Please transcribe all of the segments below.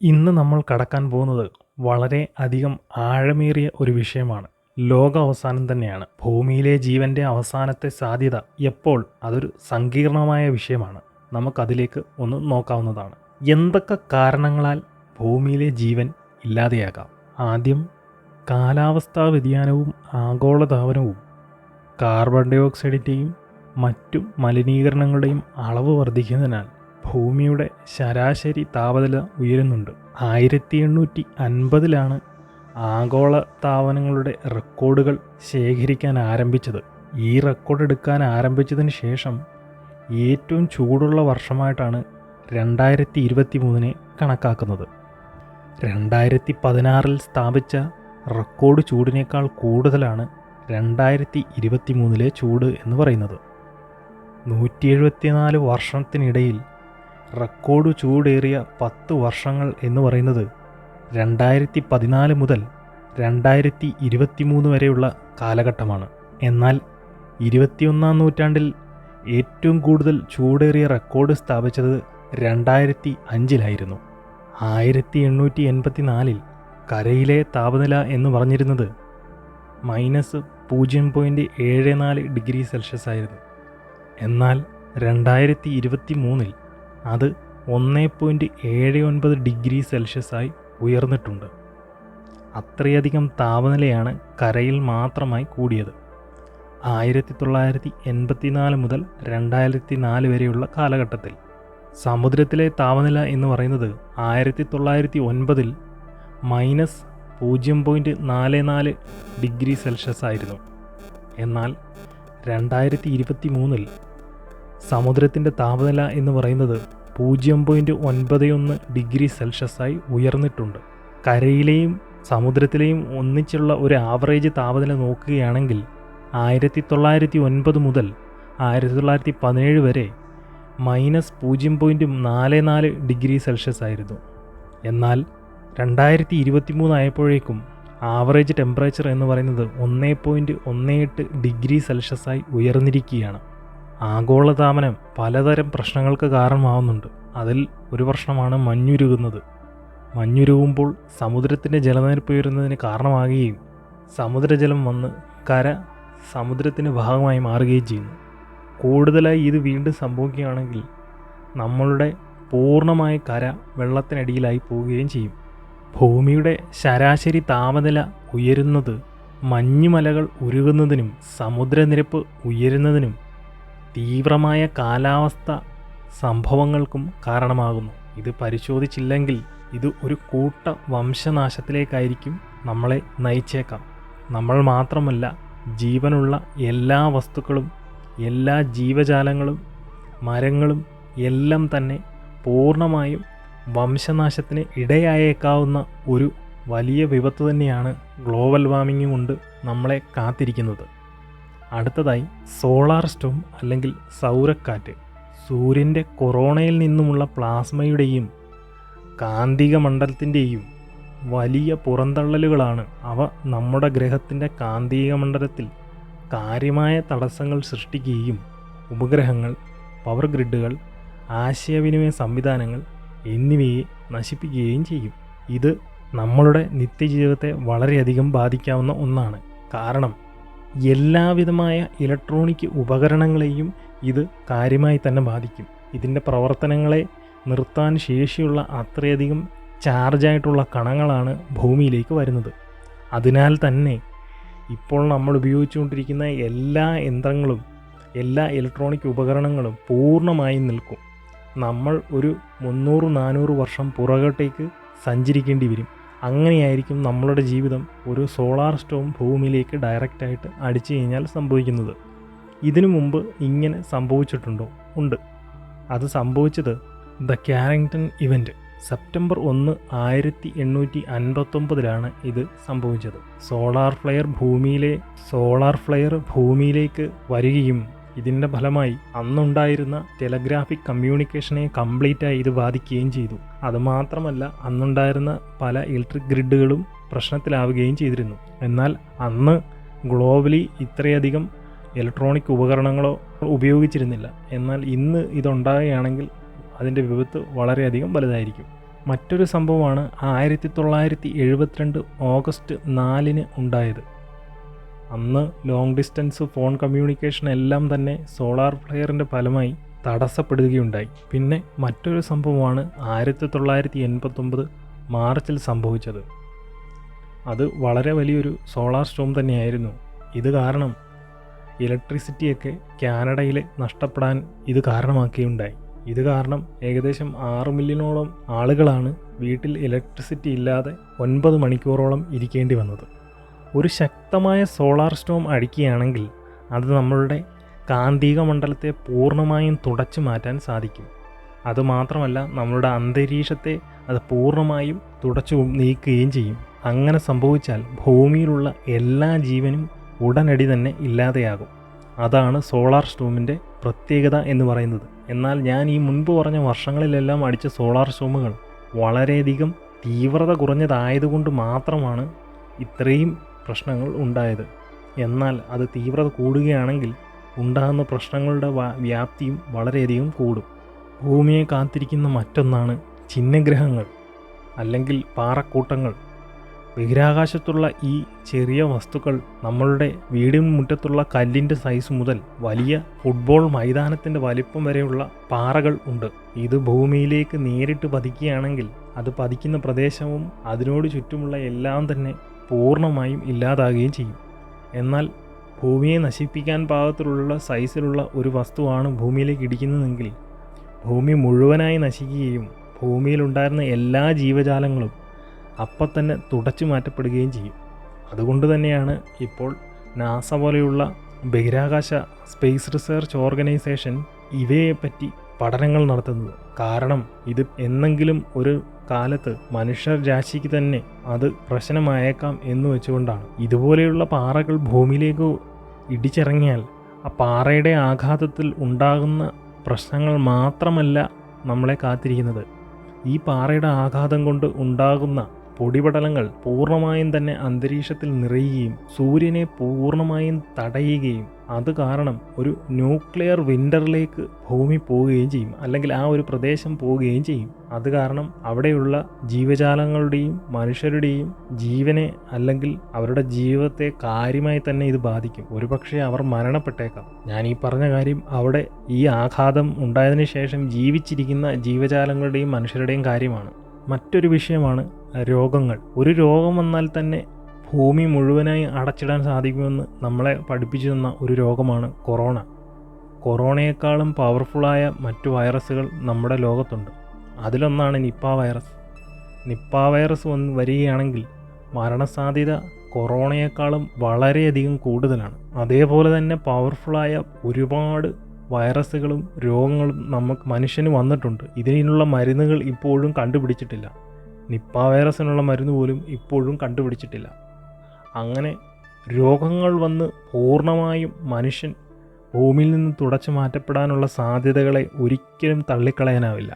ഇന്ന് നമ്മൾ കടക്കാൻ പോകുന്നത് വളരെ അധികം ആഴമേറിയ ഒരു വിഷയമാണ്. ലോകാവസാനം തന്നെയാണ്. ഭൂമിയിലെ ജീവൻ്റെ അവസാനത്തെ സാധ്യത എപ്പോൾ? അതൊരു സങ്കീർണമായ വിഷയമാണ്. നമുക്കതിലേക്ക് ഒന്ന് നോക്കാവുന്നതാണ്. എന്തൊക്കെ കാരണങ്ങളാൽ ഭൂമിയിലെ ജീവൻ ഇല്ലാതെയാകാം? ആദ്യം, കാലാവസ്ഥാ വ്യതിയാനവും ആഗോളതാപനവും കാർബൺ ഡൈ ഓക്സൈഡിൻ്റെയും മറ്റു മലിനീകരണങ്ങളുടെയും അളവ് വർദ്ധിക്കുന്നതിനാൽ ഭൂമിയുടെ ശരാശരി താപനില ഉയരുന്നുണ്ട്. 1850-ലാണ് ആഗോള താപനങ്ങളുടെ റെക്കോർഡുകൾ ശേഖരിക്കാൻ ആരംഭിച്ചത്. ഈ റെക്കോർഡ് എടുക്കാൻ ആരംഭിച്ചതിന് ശേഷം ഏറ്റവും ചൂടുള്ള വർഷമായിട്ടാണ് 2023 കണക്കാക്കുന്നത്. 2016 സ്ഥാപിച്ച റെക്കോർഡ് ചൂടിനേക്കാൾ കൂടുതലാണ് 2023 ചൂട് എന്ന് പറയുന്നത്. 174 വർഷത്തിനിടയിൽ റെക്കോർഡ് ചൂടേറിയ 10 വർഷങ്ങൾ എന്ന് പറയുന്നത് 2014 മുതൽ 2023 വരെയുള്ള കാലഘട്ടമാണ്. എന്നാൽ 21-ാം നൂറ്റാണ്ടിൽ ഏറ്റവും കൂടുതൽ ചൂടേറിയ റെക്കോർഡ് സ്ഥാപിച്ചത് 2005-ലായിരുന്നു. 1884-ൽ കരയിലെ താപനില എന്ന് പറഞ്ഞിരുന്നത് -0.74 ഡിഗ്രി സെൽഷ്യസ് ആയിരുന്നു. എന്നാൽ 2023-ൽ അത് 1.79 ഡിഗ്രി സെൽഷ്യസായി ഉയർന്നിട്ടുണ്ട്. അത്രയധികം താപനിലയാണ് കരയിൽ മാത്രമായി കൂടിയത്. 1984 മുതൽ 2004 വരെയുള്ള കാലഘട്ടത്തിൽ സമുദ്രത്തിലെ താപനില എന്ന് പറയുന്നത് 1909-ൽ -0.44 ഡിഗ്രി സെൽഷ്യസ് ആയിരുന്നു. എന്നാൽ 2023-ൽ സമുദ്രത്തിൻ്റെ താപനില എന്ന് പറയുന്നത് 0.91 ഡിഗ്രി സെൽഷ്യസായി ഉയർന്നിട്ടുണ്ട്. കരയിലെയും സമുദ്രത്തിലെയും ഒന്നിച്ചുള്ള ഒരു ആവറേജ് താപനില നോക്കുകയാണെങ്കിൽ 1909 മുതൽ 1917 വരെ -0.44 ഡിഗ്രി സെൽഷ്യസ് ആയിരുന്നു. എന്നാൽ 2023 ആയപ്പോഴേക്കും ആവറേജ് ടെമ്പറേച്ചർ എന്ന് പറയുന്നത് 1.18 ഡിഗ്രി സെൽഷ്യസായി ഉയർന്നിരിക്കുകയാണ്. ആഗോളതാപനം പലതരം പ്രശ്നങ്ങൾക്ക് കാരണമാവുന്നുണ്ട്. അതിൽ ഒരു പ്രശ്നമാണ് മഞ്ഞുരുകുന്നത്. മഞ്ഞുരുകുമ്പോൾ സമുദ്രത്തിൻ്റെ ജലനിരപ്പ് ഉയരുന്നതിന് കാരണമാകുകയും സമുദ്രജലം വന്ന് കര സമുദ്രത്തിൻ്റെ ഭാഗമായി മാറുകയും ചെയ്യുന്നു. കൂടുതലായി ഇത് വീണ്ടും സംഭവിക്കുകയാണെങ്കിൽ നമ്മളുടെ പൂർണ്ണമായ കര വെള്ളത്തിനടിയിലായി പോവുകയും ചെയ്യും. ഭൂമിയുടെ ശരാശരി താപനില ഉയരുന്നത് മഞ്ഞുമലകൾ ഉരുകുന്നതിനും സമുദ്രനിരപ്പ് ഉയരുന്നതിനും തീവ്രമായ കാലാവസ്ഥ സംഭവങ്ങൾക്കും കാരണമാകുന്നു. ഇത് പരിശോധിച്ചില്ലെങ്കിൽ ഇത് ഒരു കൂട്ട വംശനാശത്തിലേക്കായിരിക്കും നമ്മളെ നയിച്ചേക്കാം. നമ്മൾ മാത്രമല്ല, ജീവനുള്ള എല്ലാ വസ്തുക്കളും, എല്ലാ ജീവജാലങ്ങളും, മരങ്ങളും എല്ലാം തന്നെ പൂർണ്ണമായും വംശനാശത്തിന് ഇടയായേക്കാവുന്ന ഒരു വലിയ വിപത്ത് തന്നെയാണ് ഗ്ലോബൽ വാർമിംഗ് കൊണ്ട് നമ്മളെ കാത്തിരിക്കുന്നത്. അടുത്തതായി, സോളാർ സ്റ്റോം അല്ലെങ്കിൽ സൗരക്കാറ്റ്. സൂര്യൻ്റെ കൊറോണയിൽ നിന്നുമുള്ള പ്ലാസ്മയുടെയും കാന്തിക മണ്ഡലത്തിൻ്റെയും വലിയ പുറന്തള്ളലുകളാണ് അവ നമ്മുടെ ഗ്രഹത്തിൻ്റെ കാന്തിക മണ്ഡലത്തിൽ കാര്യമായ തടസ്സങ്ങൾ സൃഷ്ടിക്കുകയും ഉപഗ്രഹങ്ങൾ, പവർ ഗ്രിഡുകൾ, ആശയവിനിമയ സംവിധാനങ്ങൾ എന്നിവയെ നശിപ്പിക്കുകയും ചെയ്യും. ഇത് നമ്മളുടെ നിത്യജീവിതത്തെ വളരെയധികം ബാധിക്കാവുന്ന ഒന്നാണ്. കാരണം എല്ലാവിധമായ ഇലക്ട്രോണിക് ഉപകരണങ്ങളെയും ഇത് കാര്യമായി തന്നെ ബാധിക്കും. ഇതിൻ്റെ പ്രവർത്തനങ്ങളെ നിർത്താൻ ശേഷിയുള്ള അത്രയധികം ചാർജായിട്ടുള്ള കണങ്ങളാണ് ഭൂമിയിലേക്ക് വരുന്നത്. അതിനാൽ തന്നെ ഇപ്പോൾ നമ്മൾ ഉപയോഗിച്ചുകൊണ്ടിരിക്കുന്ന എല്ലാ യന്ത്രങ്ങളും, എല്ലാ ഇലക്ട്രോണിക് ഉപകരണങ്ങളും പൂർണ്ണമായും നിൽക്കും. നമ്മൾ ഒരു 300-400 വർഷം പുറകോട്ടേക്ക് സഞ്ചരിക്കേണ്ടി വരും. അങ്ങനെയായിരിക്കും നമ്മളുടെ ജീവിതം ഒരു സോളാർ സ്റ്റോം ഭൂമിയിലേക്ക് ഡയറക്റ്റായിട്ട് അടിച്ചു കഴിഞ്ഞാൽ സംഭവിക്കുന്നത്. ഇതിനു മുമ്പ് ഇങ്ങനെ സംഭവിച്ചിട്ടുണ്ടോ? ഉണ്ട്. അത് സംഭവിച്ചത് ദ കാരിങ്ടൺ ഇവൻറ്റ് സെപ്റ്റംബർ 1, 1859-ലാണ് ഇത് സംഭവിച്ചത്. സോളാർ ഫ്ലെയർ ഭൂമിയിലേക്ക് വരികയും ഇതിൻ്റെ ഫലമായി അന്നുണ്ടായിരുന്ന ടെലഗ്രാഫിക് കമ്മ്യൂണിക്കേഷനെ കംപ്ലീറ്റായി ഇത് ബാധിക്കുകയും ചെയ്തു. അതുമാത്രമല്ല, അന്നുണ്ടായിരുന്ന പല ഇലക്ട്രിക് ഗ്രിഡുകളും പ്രശ്നത്തിലാവുകയും ചെയ്തിരുന്നു. എന്നാൽ അന്ന് ഗ്ലോബലി ഇത്രയധികം ഇലക്ട്രോണിക് ഉപകരണങ്ങളോ ഉപയോഗിച്ചിരുന്നില്ല. എന്നാൽ ഇന്ന് ഇതുണ്ടാകുകയാണെങ്കിൽ അതിൻ്റെ വിപത്ത് വളരെയധികം വലുതായിരിക്കും. മറ്റൊരു സംഭവമാണ് 1972 ഓഗസ്റ്റ് 4 ഉണ്ടായത്. അന്ന് ലോങ് ഡിസ്റ്റൻസ് ഫോൺ കമ്മ്യൂണിക്കേഷൻ എല്ലാം തന്നെ സോളാർ ഫ്ലെയറിൻ്റെ ഫലമായി തടസ്സപ്പെടുകയുണ്ടായി. പിന്നെ മറ്റൊരു സംഭവമാണ് 1989 മാർച്ചിൽ സംഭവിച്ചത്. അത് വളരെ വലിയൊരു സോളാർ സ്റ്റോം തന്നെയായിരുന്നു. ഇത് കാരണം ഇലക്ട്രിസിറ്റിയൊക്കെ കാനഡയിൽ നഷ്ടപ്പെടാൻ ഇത് കാരണമാക്കുകയുണ്ടായി. ഇത് കാരണം ഏകദേശം 6 മില്യണോളം ആളുകളാണ് വീട്ടിൽ ഇലക്ട്രിസിറ്റി ഇല്ലാതെ 9 മണിക്കൂറോളം ഇരിക്കേണ്ടി വന്നത്. ഒരു ശക്തമായ സോളാർ സ്റ്റോം അടിക്കുകയാണെങ്കിൽ അത് നമ്മളുടെ കാന്തിക മണ്ഡലത്തെ പൂർണ്ണമായും തുടച്ചു മാറ്റാൻ സാധിക്കും. അതുമാത്രമല്ല, നമ്മളുടെ അന്തരീക്ഷത്തെ അത് പൂർണ്ണമായും തുടച്ചു നീക്കുകയും ചെയ്യും. അങ്ങനെ സംഭവിച്ചാൽ ഭൂമിയിലുള്ള എല്ലാ ജീവനും ഉടനടി തന്നെ ഇല്ലാതെയാകും. അതാണ് സോളാർ സ്റ്റോമിൻ്റെ പ്രത്യേകത എന്ന് പറയുന്നത്. എന്നാൽ ഞാൻ ഈ മുൻപ് പറഞ്ഞ വർഷങ്ങളിലെല്ലാം അടിച്ച സോളാർ സ്റ്റോമുകൾ വളരെയധികം തീവ്രത കുറഞ്ഞതായതുകൊണ്ട് മാത്രമാണ് ഇത്രയും പ്രശ്നങ്ങൾ ഉണ്ടായത്. എന്നാൽ അത് തീവ്രത കൂടുകയാണെങ്കിൽ ഉണ്ടാകുന്ന പ്രശ്നങ്ങളുടെ വ്യാപ്തിയും വളരെയധികം കൂടും. ഭൂമിയെ കാത്തിരിക്കുന്ന മറ്റൊന്നാണ് ഛിന്നഗ്രഹങ്ങൾ അല്ലെങ്കിൽ പാറക്കൂട്ടങ്ങൾ. ബഹിരാകാശത്തുള്ള ഈ ചെറിയ വസ്തുക്കൾ നമ്മളുടെ വീടിന് മുറ്റത്തുള്ള കല്ലിൻ്റെ സൈസ് മുതൽ വലിയ ഫുട്ബോൾ മൈതാനത്തിൻ്റെ വലിപ്പം വരെയുള്ള പാറകൾ ഉണ്ട്. ഇത് ഭൂമിയിലേക്ക് നേരിട്ട് പതിക്കുകയാണെങ്കിൽ അത് പതിക്കുന്ന പ്രദേശവും അതിനോട് ചുറ്റുമുള്ള എല്ലാം തന്നെ പൂർണ്ണമായും ഇല്ലാതാകുകയും ചെയ്യും. എന്നാൽ ഭൂമിയെ നശിപ്പിക്കാൻ പാകത്തിലുള്ള സൈസിലുള്ള ഒരു വസ്തുവാണ് ഭൂമിയിലേക്ക് ഇടിക്കുന്നതെങ്കിൽ ഭൂമി മുഴുവനായി നശിക്കുകയും ഭൂമിയിലുണ്ടായിരുന്ന എല്ലാ ജീവജാലങ്ങളും അപ്പം തന്നെ തുടച്ചു മാറ്റപ്പെടുകയും ചെയ്യും. അതുകൊണ്ട് തന്നെയാണ് ഇപ്പോൾ നാസ പോലെയുള്ള ബഹിരാകാശ സ്പേസ് റിസർച്ച് ഓർഗനൈസേഷൻ ഇവയെപ്പറ്റി പഠനങ്ങൾ നടത്തുന്നത്. കാരണം ഇത് എന്നെങ്കിലും ഒരു കാലത്ത് മനുഷ്യരാശിക്ക് തന്നെ അത് പ്രശ്നമായേക്കാം എന്ന് വെച്ചുകൊണ്ടാണ്. ഇതുപോലെയുള്ള പാറകൾ ഭൂമിയിലേക്ക് ഇടിച്ചിറങ്ങിയാൽ ആ പാറയുടെ ആഘാതത്തിൽ ഉണ്ടാകുന്ന പ്രശ്നങ്ങൾ മാത്രമല്ല നമ്മളെ കാത്തിരിക്കുന്നത്. ഈ പാറയുടെ ആഘാതം കൊണ്ട് ഉണ്ടാകുന്ന പൊടിപടലങ്ങൾ പൂർണ്ണമായും തന്നെ അന്തരീക്ഷത്തിൽ നിറയുകയും സൂര്യനെ പൂർണ്ണമായും തടയുകയും അത് കാരണം ഒരു ന്യൂക്ലിയർ വിൻ്ററിലേക്ക് ഭൂമി പോവുകയും ചെയ്യും, അല്ലെങ്കിൽ ആ ഒരു പ്രദേശം പോവുകയും ചെയ്യും. അത് കാരണം അവിടെയുള്ള ജീവജാലങ്ങളുടെയും മനുഷ്യരുടെയും ജീവനെ അല്ലെങ്കിൽ അവരുടെ ജീവിതത്തെ കാര്യമായി തന്നെ ഇത് ബാധിക്കും. ഒരുപക്ഷെ അവർ മരണപ്പെട്ടേക്കാം. ഞാൻ ഈ പറഞ്ഞ കാര്യം അവിടെ ഈ ആഘാതം ഉണ്ടായതിനു ശേഷം ജീവിച്ചിരിക്കുന്ന ജീവജാലങ്ങളുടെയും മനുഷ്യരുടെയും കാര്യമാണ്. മറ്റൊരു വിഷയമാണ് രോഗങ്ങൾ. ഒരു രോഗം വന്നാൽ തന്നെ ഭൂമി മുഴുവനായി അടച്ചിടാൻ സാധിക്കുമെന്ന് നമ്മളെ പഠിപ്പിച്ചു തന്ന ഒരു രോഗമാണ് കൊറോണ. കൊറോണയെക്കാളും പവർഫുള്ളായ മറ്റു വൈറസുകൾ നമ്മുടെ ലോകത്തുണ്ട്. അതിലൊന്നാണ് നിപ്പ വൈറസ്. നിപ്പ വൈറസ് വരികയാണെങ്കിൽ മരണസാധ്യത കൊറോണയെക്കാളും വളരെയധികം കൂടുതലാണ്. അതേപോലെ തന്നെ പവർഫുള്ളായ ഒരുപാട് വൈറസുകളും രോഗങ്ങളും നമുക്ക് മനുഷ്യന് വന്നിട്ടുണ്ട്. ഇതിനുള്ള മരുന്നുകൾ ഇപ്പോഴും കണ്ടുപിടിച്ചിട്ടില്ല. നിപ്പ വൈറസിനുള്ള മരുന്ന് പോലും ഇപ്പോഴും കണ്ടുപിടിച്ചിട്ടില്ല. അങ്ങനെ രോഗങ്ങൾ വന്ന് പൂർണ്ണമായും മനുഷ്യൻ ഭൂമിയിൽ നിന്ന് തുടച്ചു മാറ്റപ്പെടാനുള്ള സാധ്യതകളെ ഒരിക്കലും തള്ളിക്കളയാനാവില്ല.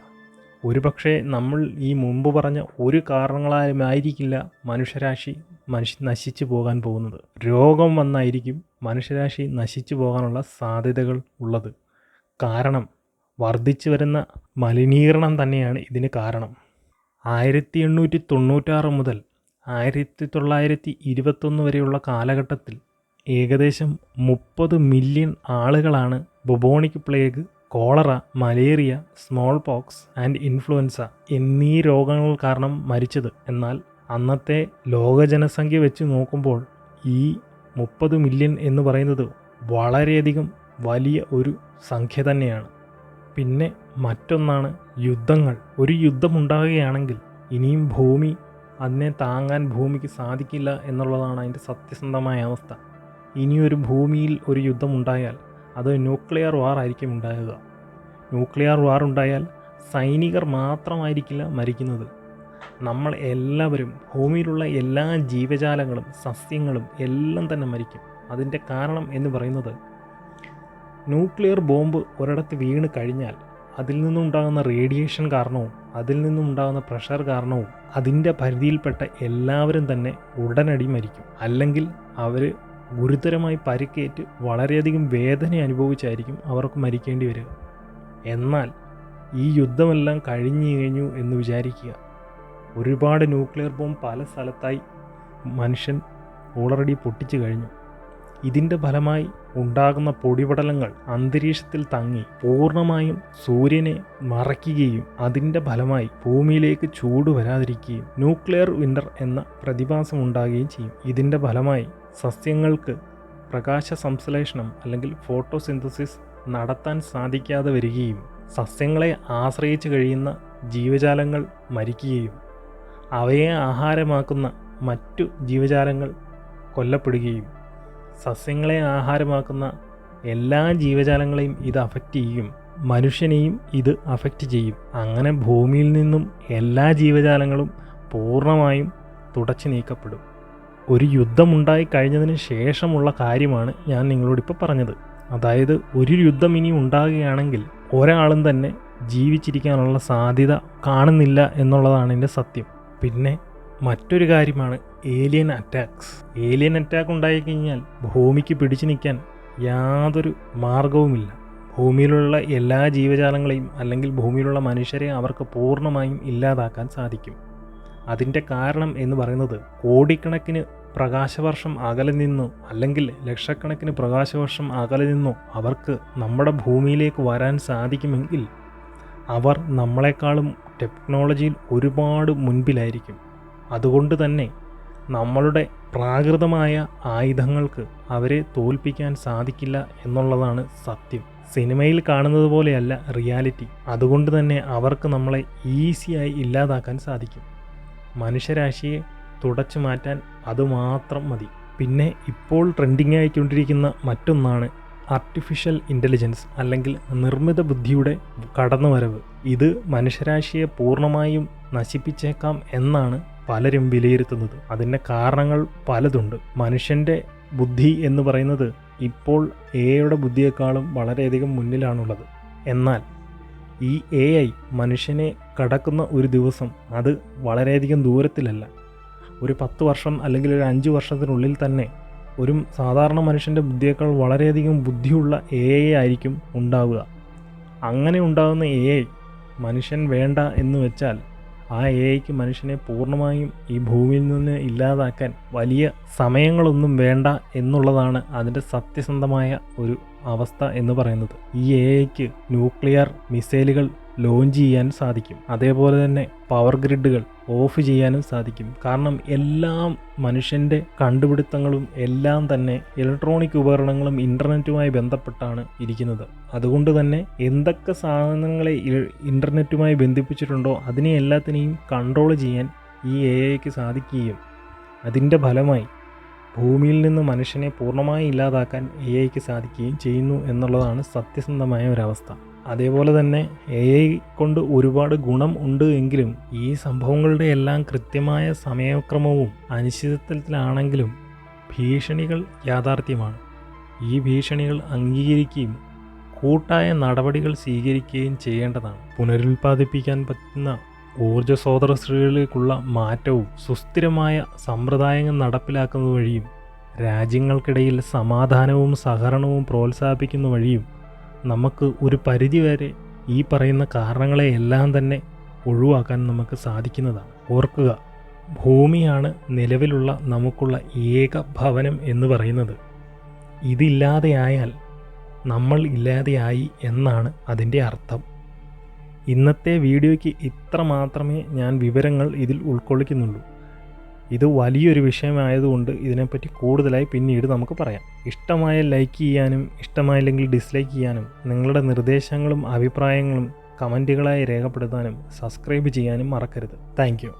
ഒരുപക്ഷെ നമ്മൾ ഈ മുമ്പ് പറഞ്ഞ ഒരു കാരണങ്ങളാലുമായിരിക്കില്ല മനുഷ്യരാശി നശിച്ചു പോകാൻ പോകുന്നത്. രോഗം വന്നായിരിക്കും മനുഷ്യരാശി നശിച്ചു പോകാനുള്ള സാധ്യതകൾ ഉള്ളത്. കാരണം വർദ്ധിച്ചു വരുന്ന മലിനീകരണം തന്നെയാണ് ഇതിന് കാരണം. 1896 മുതൽ 1921 വരെയുള്ള കാലഘട്ടത്തിൽ ഏകദേശം 30 മില്യൺ ആളുകളാണ് bubonic plague, cholera, malaria, smallpox and influenza എന്നീ രോഗങ്ങൾ കാരണം മരിച്ചത്. എന്നാൽ അന്നത്തെ ലോക ജനസംഖ്യ വെച്ച് നോക്കുമ്പോൾ ഈ 30 മില്യൺ എന്ന് പറയുന്നത് വളരെയധികം വലിയ ഒരു സംഖ്യ തന്നെയാണ്. പിന്നെ മറ്റൊന്നാണ് യുദ്ധങ്ങൾ. ഒരു യുദ്ധമുണ്ടാകുകയാണെങ്കിൽ ഇനിയും ഭൂമി അതിനെ താങ്ങാൻ ഭൂമിക്ക് സാധിക്കില്ല എന്നുള്ളതാണ് അതിൻ്റെ സത്യസന്ധമായ അവസ്ഥ. ഇനിയൊരു ഭൂമിയിൽ ഒരു യുദ്ധമുണ്ടായാൽ അത് ന്യൂക്ലിയർ വാർ ആയിരിക്കും ഉണ്ടാകുക. ന്യൂക്ലിയർ വാർ ഉണ്ടായാൽ സൈനികർ മാത്രമായിരിക്കില്ല മരിക്കുന്നത്. നമ്മൾ എല്ലാവരും, ഭൂമിയിലുള്ള എല്ലാ ജീവജാലങ്ങളും സസ്യങ്ങളും എല്ലാം തന്നെ മരിക്കും. അതിൻ്റെ കാരണം എന്ന് പറയുന്നത് ന്യൂക്ലിയർ ബോംബ് ഒരിടത്ത് വീണ് കഴിഞ്ഞാൽ അതിൽ നിന്നുണ്ടാകുന്ന റേഡിയേഷൻ കാരണവും അതിൽ നിന്നുണ്ടാകുന്ന പ്രഷർ കാരണവും അതിൻ്റെ പരിധിയിൽപ്പെട്ട എല്ലാവരും തന്നെ ഉടനടി മരിക്കും. അല്ലെങ്കിൽ അവർ ഗുരുതരമായി പരിക്കേറ്റ് വളരെയധികം വേദന അനുഭവിച്ചായിരിക്കും അവർക്ക് മരിക്കേണ്ടി വരിക. എന്നാൽ ഈ യുദ്ധമെല്ലാം കഴിഞ്ഞു എന്ന് വിചാരിക്കുക. ഒരുപാട് ന്യൂക്ലിയർ ബോംബ് പല സ്ഥലത്തായി മനുഷ്യൻ ഓൾറെഡി പൊട്ടിച്ചു കഴിഞ്ഞു. ഇതിൻ്റെ ഫലമായി ഉണ്ടാകുന്ന പൊടിപടലങ്ങൾ അന്തരീക്ഷത്തിൽ തങ്ങി പൂർണ്ണമായും സൂര്യനെ മറയ്ക്കുകയും അതിൻ്റെ ഫലമായി ഭൂമിയിലേക്ക് ചൂട് വരാതിരിക്കുകയും ന്യൂക്ലിയർ വിൻ്റർ എന്ന പ്രതിഭാസം ഉണ്ടാകുകയും ചെയ്യും. ഇതിൻ്റെ ഫലമായി സസ്യങ്ങൾക്ക് പ്രകാശ സംശ്ലേഷണം അല്ലെങ്കിൽ ഫോട്ടോസിന്തസിസ് നടത്താൻ സാധിക്കാതെ വരികയും സസ്യങ്ങളെ ആശ്രയിച്ച് കഴിയുന്ന ജീവജാലങ്ങൾ മരിക്കുകയും അവയെ ആഹാരമാക്കുന്ന മറ്റു ജീവജാലങ്ങൾ കൊല്ലപ്പെടുകയും സസ്യങ്ങളെ ആഹാരമാക്കുന്ന എല്ലാ ജീവജാലങ്ങളെയും ഇത് അഫക്റ്റ് ചെയ്യും, മനുഷ്യനെയും ഇത് അഫക്റ്റ് ചെയ്യും. അങ്ങനെ ഭൂമിയിൽ നിന്നും എല്ലാ ജീവജാലങ്ങളും പൂർണ്ണമായും തുടച്ചു നീക്കപ്പെടും. ഒരു യുദ്ധമുണ്ടായി കഴിഞ്ഞതിന് ശേഷമുള്ള കാര്യമാണ് ഞാൻ നിങ്ങളോടിപ്പോൾ പറഞ്ഞത്. അതായത് ഒരു യുദ്ധം ഇനി ഉണ്ടാകുകയാണെങ്കിൽ ഒരാളും തന്നെ ജീവിച്ചിരിക്കാനുള്ള സാധ്യത കാണുന്നില്ല എന്നുള്ളതാണ് എൻ്റെ സത്യം. പിന്നെ മറ്റൊരു കാര്യമാണ് ഏലിയൻ അറ്റാക്സ്. ഏലിയൻ അറ്റാക്ക് ഉണ്ടായിക്കഴിഞ്ഞാൽ ഭൂമിക്ക് പിടിച്ചു നിൽക്കാൻ യാതൊരു മാർഗവുമില്ല. ഭൂമിയിലുള്ള എല്ലാ ജീവജാലങ്ങളെയും അല്ലെങ്കിൽ ഭൂമിയിലുള്ള മനുഷ്യരെ അവർക്ക് പൂർണ്ണമായും ഇല്ലാതാക്കാൻ സാധിക്കും. അതിൻ്റെ കാരണം എന്ന് പറയുന്നത് കോടിക്കണക്കിന് പ്രകാശവർഷം അകലെ നിന്നോ അല്ലെങ്കിൽ ലക്ഷക്കണക്കിന് പ്രകാശവർഷം അകലെ നിന്നോ അവർക്ക് നമ്മുടെ ഭൂമിയിലേക്ക് വരാൻ സാധിക്കുമെങ്കിൽ അവർ നമ്മളെക്കാളും ടെക്നോളജിയിൽ ഒരുപാട് മുൻപിലായിരിക്കും. അതുകൊണ്ട് തന്നെ നമ്മളുടെ പ്രാകൃതമായ ആയുധങ്ങൾക്ക് അവരെ തോൽപ്പിക്കാൻ സാധിക്കില്ല എന്നുള്ളതാണ് സത്യം. സിനിമയിൽ കാണുന്നത് പോലെയല്ല റിയാലിറ്റി. അതുകൊണ്ട് തന്നെ അവർക്ക് നമ്മളെ ഈസിയായി ഇല്ലാതാക്കാൻ സാധിക്കും. മനുഷ്യരാശിയെ തുടച്ചു മാറ്റാൻ അതുമാത്രം മതി. പിന്നെ ഇപ്പോൾ ട്രെൻഡിങ് ആയിക്കൊണ്ടിരിക്കുന്ന മറ്റൊന്നാണ് ആർട്ടിഫിഷ്യൽ ഇൻ്റലിജൻസ് അല്ലെങ്കിൽ നിർമ്മിത ബുദ്ധിയുടെ കടന്നുവരവ്. ഇത് മനുഷ്യരാശിയെ പൂർണ്ണമായും നശിപ്പിച്ചേക്കാം എന്നാണ് പലരും വിലയിരുത്തുന്നത്. അതിൻ്റെ കാരണങ്ങൾ പലതുണ്ട്. മനുഷ്യൻ്റെ ബുദ്ധി എന്ന് പറയുന്നത് ഇപ്പോൾ എഐയുടെ ബുദ്ധിയേക്കാളും വളരെയധികം മുന്നിലാണുള്ളത്. എന്നാൽ ഈ AI മനുഷ്യനെ കടക്കുന്ന ഒരു ദിവസം അത് വളരെയധികം ദൂരത്തിലല്ല. ഒരു 10 വർഷം അല്ലെങ്കിൽ ഒരു 5 വർഷത്തിനുള്ളിൽ തന്നെ ഒരു സാധാരണ മനുഷ്യൻ്റെ ബുദ്ധിയേക്കാൾ വളരെയധികം ബുദ്ധിയുള്ള AI ആയിരിക്കും ഉണ്ടാവുക. അങ്ങനെ ഉണ്ടാകുന്ന AI മനുഷ്യൻ വേണ്ട എന്ന് വെച്ചാൽ ആ AIക്ക് മനുഷ്യനെ പൂർണ്ണമായും ഈ ഭൂമിയിൽ നിന്ന് ഇല്ലാതാക്കാൻ വലിയ സമയങ്ങളൊന്നും വേണ്ട എന്നുള്ളതാണ് അതിൻ്റെ സത്യസന്ധമായ ഒരു അവസ്ഥ എന്ന് പറയുന്നത്. ഈ AIക്ക് ന്യൂക്ലിയർ മിസൈലുകൾ ലോഞ്ച് ചെയ്യാൻ സാധിക്കും. അതേപോലെ തന്നെ പവർ ഗ്രിഡുകൾ ഓഫ് ചെയ്യാനും സാധിക്കും. കാരണം എല്ലാം മനുഷ്യൻ്റെ കണ്ടുപിടുത്തങ്ങളും എല്ലാം തന്നെ ഇലക്ട്രോണിക് ഉപകരണങ്ങളും ഇൻ്റർനെറ്റുമായി ബന്ധപ്പെട്ടാണ് ഇരിക്കുന്നത്. അതുകൊണ്ട് തന്നെ എന്തൊക്കെ സാധനങ്ങളെ ഇൻ്റർനെറ്റുമായി ബന്ധിപ്പിച്ചിട്ടുണ്ടോ അതിനെ എല്ലാത്തിനെയും കൺട്രോൾ ചെയ്യാൻ ഈ AIക്ക് സാധിക്കുകയും അതിൻ്റെ ഫലമായി ഭൂമിയിൽ നിന്ന് മനുഷ്യനെ പൂർണ്ണമായി ഇല്ലാതാക്കാൻ AIക്ക് സാധിക്കുകയും ചെയ്യുന്നു എന്നുള്ളതാണ് സത്യസന്ധമായ ഒരവസ്ഥ. അതേപോലെ തന്നെ AI കൊണ്ട് ഒരുപാട് ഗുണം ഉണ്ട് എങ്കിലും ഈ സംഭവങ്ങളുടെ എല്ലാം കൃത്യമായ സമയക്രമവും അനിശ്ചിതത്വത്തിലാണെങ്കിലും ഭീഷണികൾ യാഥാർത്ഥ്യമാണ്. ഈ ഭീഷണികൾ അംഗീകരിക്കുകയും കൂട്ടായ നടപടികൾ സ്വീകരിക്കുകയും ചെയ്യേണ്ടതാണ്. പുനരുൽപ്പാദിപ്പിക്കാൻ പറ്റുന്ന ഊർജ്ജ സ്രോതസ്സുകളിലേക്കുള്ള മാറ്റവും സുസ്ഥിരമായ സമ്പ്രദായങ്ങൾ നടപ്പിലാക്കുന്നത് വഴിയും രാജ്യങ്ങൾക്കിടയിൽ സമാധാനവും സഹകരണവും പ്രോത്സാഹിപ്പിക്കുന്ന വഴിയും നമുക്ക് ഒരു പരിധിവരെ ഈ പറയുന്ന കാരണങ്ങളെ എല്ലാം തന്നെ ഒഴിവാക്കാൻ നമുക്ക് സാധിക്കുന്നതാണ്. ഓർക്കുക, ഭൂമിയാണ് നിലവിലുള്ള നമുക്കുള്ള ഏക ഭവനം എന്ന് പറയുന്നത്. ഇതില്ലാതെയായാൽ നമ്മൾ ഇല്ലാതെയായി എന്നാണ് അതിൻ്റെ അർത്ഥം. ഇന്നത്തെ വീഡിയോയ്ക്ക് ഇത്ര മാത്രമേ ഞാൻ വിവരങ്ങൾ ഇതിൽ ഉൾക്കൊള്ളിക്കുന്നുള്ളൂ. ഇത് വലിയൊരു വിഷയമായതുകൊണ്ട് ഇതിനെപ്പറ്റി കൂടുതലായി പിന്നീട് നമുക്ക് പറയാം. ഇഷ്ടമായ ലൈക്ക് ചെയ്യാനും ഇഷ്ടമായില്ലെങ്കിൽ ഡിസ്ലൈക്ക് ചെയ്യാനും നിങ്ങളുടെ നിർദ്ദേശങ്ങളും അഭിപ്രായങ്ങളും കമൻറ്റുകളായി രേഖപ്പെടുത്താനും സബ്സ്ക്രൈബ് ചെയ്യാനും മറക്കരുത്. Thank you.